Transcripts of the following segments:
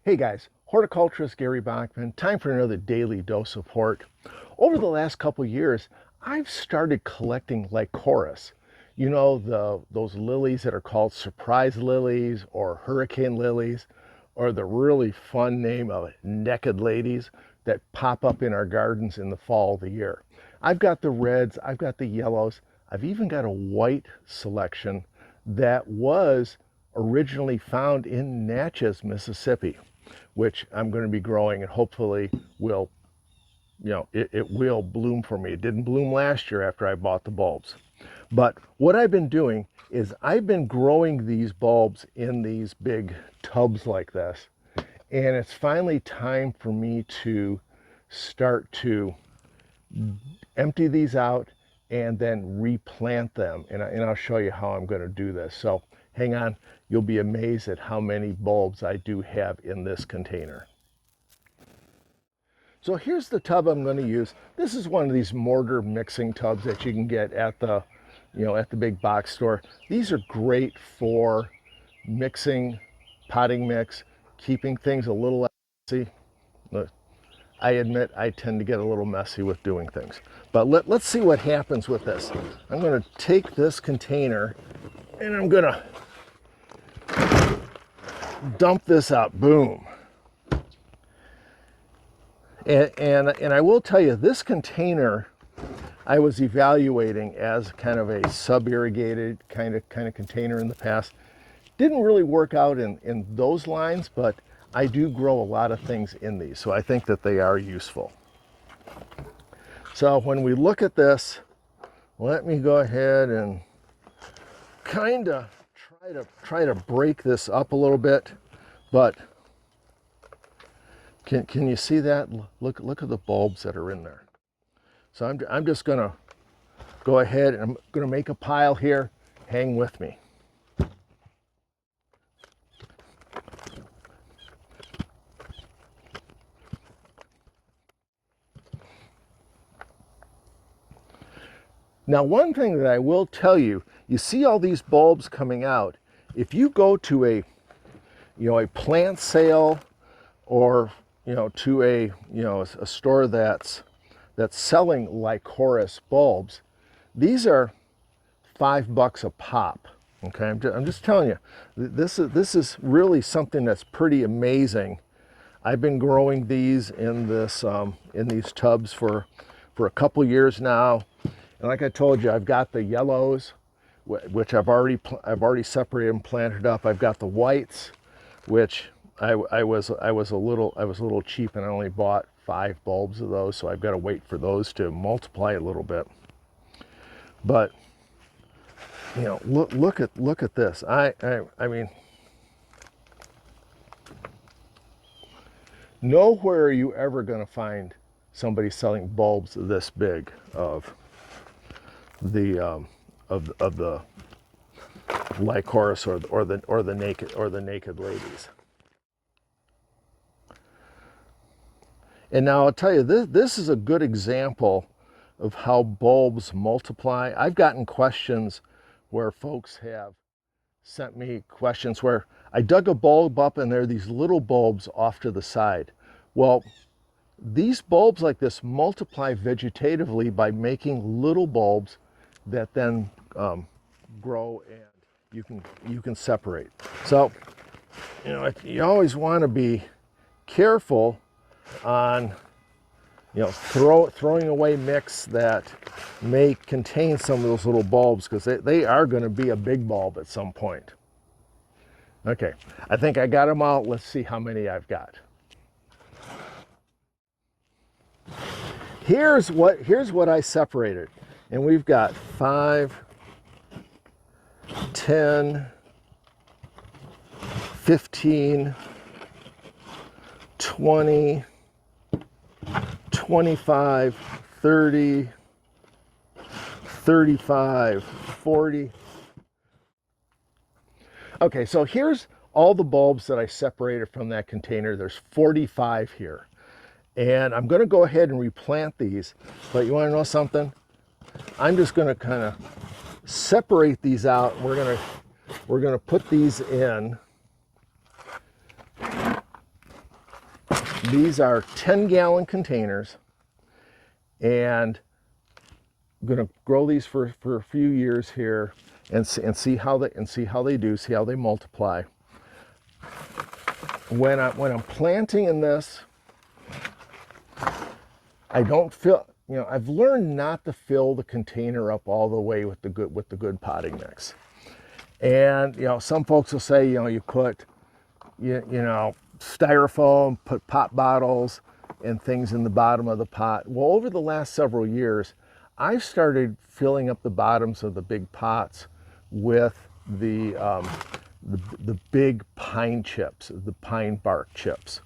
Hey guys, horticulturist Gary Bachman. Time for another daily dose of hort. Over the last couple years, I've started collecting Lycoris. You know, those lilies that are called surprise lilies or hurricane lilies, or the really fun name of nekkid ladies that pop up in our gardens in the fall of the year. I've got the reds, I've got the yellows, I've even got a white selection that was originally found in Natchez, Mississippi, which I'm going to be growing and hopefully will, it will bloom for me. It didn't bloom last year after I bought the bulbs. But what I've been doing is I've been growing these bulbs in these big tubs like this. And it's finally time for me to start to empty these out and then replant them. And I'll show you how I'm going to do this. So hang on, you'll be amazed at how many bulbs I do have in this container. So here's the tub I'm going to use. This is one of these mortar mixing tubs that you can get at the, at the big box store. These are great for mixing, potting mix, keeping things a little messy. Look, I admit I tend to get a little messy with doing things. But let's see what happens with this. I'm going to take this container and I'm going to dump this out. Boom. And I will tell you, this container I was evaluating as kind of a sub-irrigated kind of container in the past. Didn't really work out in those lines, but I do grow a lot of things in these, so I think that they are useful. So when we look at this, let me go ahead and kind of try to break this up a little bit, but can you see that? Look at the bulbs that are in there. So I'm just gonna go ahead and I'm gonna make a pile here. Hang with me. Now, one thing that I will tell you, you see all these bulbs coming out. If you go to a plant sale or to a store that's selling Lycoris bulbs, these are $5 a pop. Okay, I'm just telling you, this is really something that's pretty amazing. I've been growing these in these tubs for a couple years now. And like I told you, I've got the yellows, which I've already separated and planted up. I've got the whites, which I was a little cheap and I only bought 5 bulbs of those, so I've got to wait for those to multiply a little bit. But look at this. I mean, nowhere are you ever going to find somebody selling bulbs this big of the Lycoris or the nekkid ladies. And now I'll tell you, this is a good example of how bulbs multiply. I've gotten questions where folks have sent me questions where I dug a bulb up and there are these little bulbs off to the side. Well, these bulbs like this multiply vegetatively by making little bulbs that then grow and you can separate. So, you always want to be careful on throwing away mix that may contain some of those little bulbs, because they are going to be a big bulb at some point. Okay, I think I got them out. Let's see how many I've got. Here's what I separated. And we've got 5, 10, 15, 20, 25, 30, 35, 40. Okay, so here's all the bulbs that I separated from that container. There's 45 here. And I'm going to go ahead and replant these. But you want to know something? I'm just going to kind of separate these out. We're going to put these in These are 10-gallon containers, and I'm going to grow these for a few years here and see how they do, see how they multiply. When I'm planting in this, I don't fill. I've learned not to fill the container up all the way with the good potting mix. And some folks will say, you put styrofoam, put pop bottles and things in the bottom of the pot. Well, over the last several years, I've started filling up the bottoms of the big pots with the big pine chips, the pine bark chips.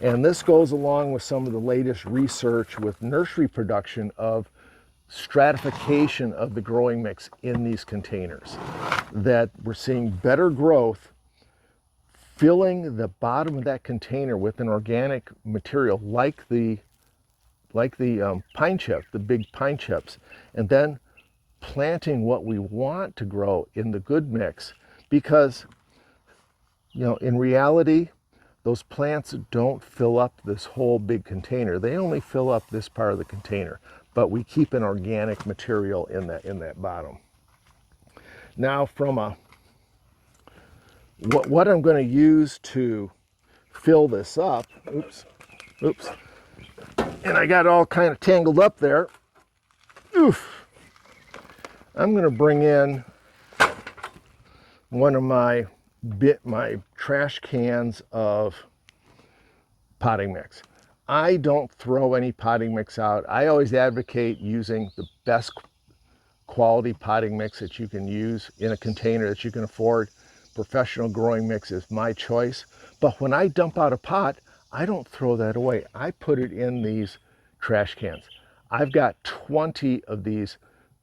And this goes along with some of the latest research with nursery production of stratification of the growing mix in these containers, that we're seeing better growth filling the bottom of that container with an organic material like the pine chip, the big pine chips, and then planting what we want to grow in the good mix. Because in reality, those plants don't fill up this whole big container. They only fill up this part of the container, but we keep an organic material in that bottom. Now, from what I'm going to use to fill this up, oops, and I got it all kind of tangled up there. Oof. I'm going to bring in one of my trash cans of potting mix. I don't throw any potting mix out. I always advocate using the best quality potting mix that you can use in a container that you can afford. Professional growing mix is my choice. But when I dump out a pot, I don't throw that away. I put it in these trash cans. I've got 20 of these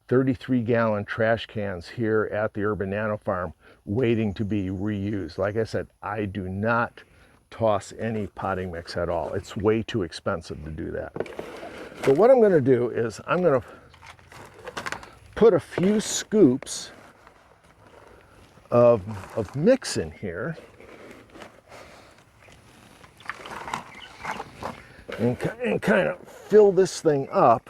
33-gallon trash cans here at the Urban Nano Farm waiting to be reused. Like I said, I do not toss any potting mix at all. It's way too expensive to do that. But what I'm going to do is I'm going to put a few scoops of mix in here and kind of fill this thing up.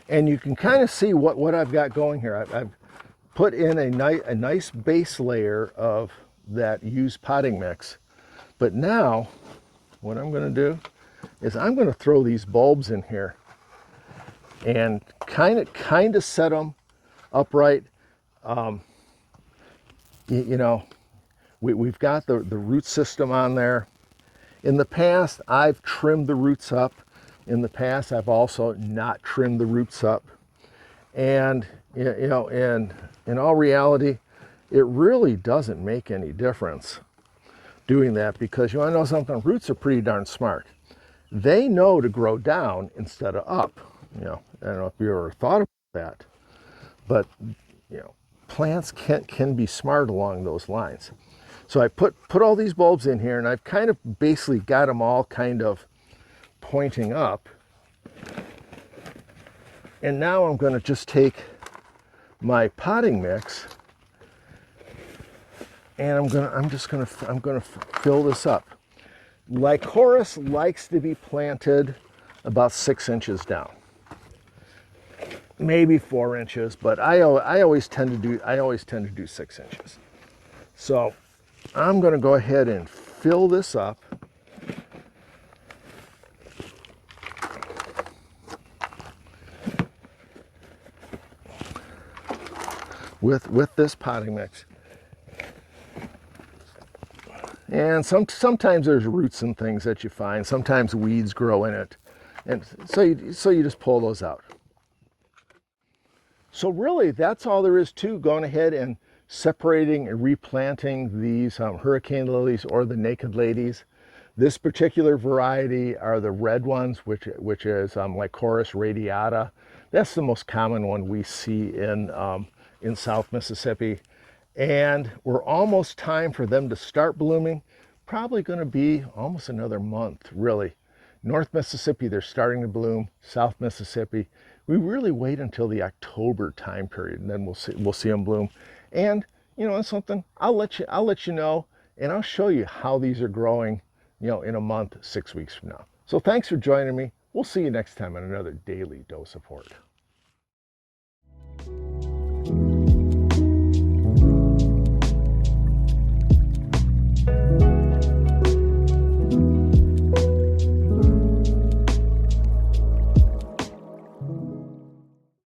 And you can kind of see what I've got going here. I've put in a nice base layer of that used potting mix. But now, what I'm going to do is I'm going to throw these bulbs in here and kind of set them upright. We've got the root system on there. In the past, I've trimmed the roots up. In the past, I've also not trimmed the roots up. And, in all reality, it really doesn't make any difference doing that, because you want to know something? Roots are pretty darn smart. They know to grow down instead of up. I don't know if you ever thought about that, but, plants can be smart along those lines. So I put all these bulbs in here, and I've kind of basically got them all kind of pointing up. And now I'm going to just take my potting mix and I'm going to fill this up. Lycoris likes to be planted about 6 inches down, maybe 4 inches, but I always tend to do 6 inches. So I'm going to go ahead and fill this up. With this potting mix. And sometimes there's roots and things that you find. Sometimes weeds grow in it. And so you just pull those out. So really, that's all there is to going ahead and separating and replanting these hurricane lilies, or the nekkid ladies. This particular variety are the red ones, which is Lycoris radiata. That's the most common one we see in South Mississippi. And we're almost time for them to start blooming. Probably going to be almost another month, really. North Mississippi, they're starting to bloom. South Mississippi, we really wait until the October time period, and then we'll see them bloom. And you know, something, I'll let you know, and I'll show you how these are growing, you know, in a month, 6 weeks from now. So thanks for joining me. We'll see you next time on another Daily Dose of Hort.